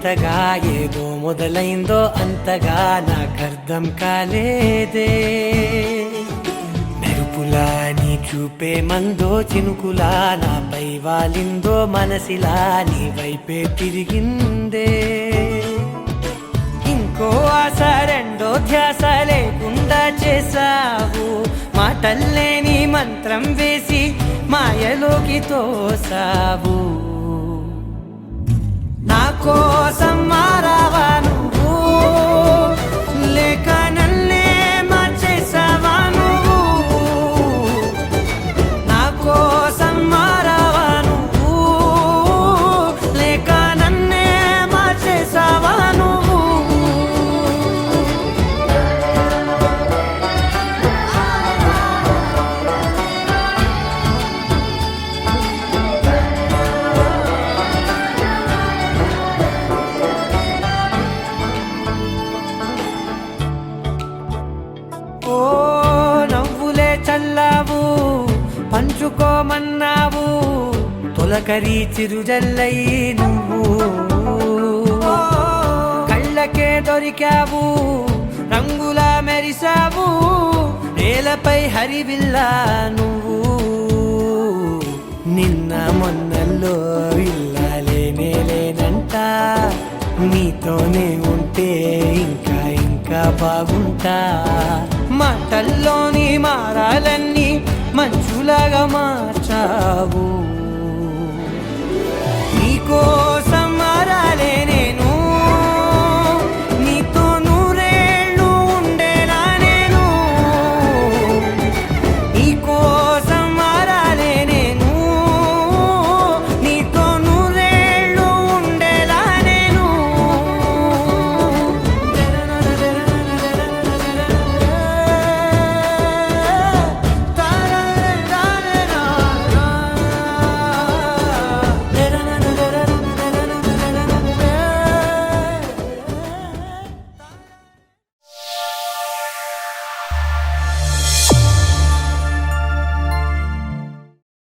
వింతగా ఏదో మొదలైందో అంతగా నాకర్థం కాలేదే. మెరుపులా నీ చూపే మందో చినుకులా నాపై వాలిందో మనసిలా నీ వైపే తిరిగిందే. ఇంకో ఆశ రెండో ధ్యాస లేకుండా చేసావు, మాటల్లే నీ మంత్రం వేసి మాయలోకి తోసావు. నా కోసం మారావా నువ్వు, లేక నన్నే మార్చేసావా నువ్వు? నా కోసం మారావా నువ్వు, లేక నన్నే మార్చేసావా నువ్వు? ఓ నవ్వులే చల్లావు, పంచుకోమన్నావు, తొలకరి చిరుజల్లై నువ్వు. కళ్ళకే దొరికావు, రంగులా మెరిసావు, నేలపై హరివిల్లా నువ్వు. నిన్న మొన్నల్లో ఇల్లాలేనే లేనంట, నీతోనే ఉంటే ఇంకా ఇంకా బాగుంటా. మాటల్లోని మారాలన్నీ మంచులాగా మార్చావు. నీకోసం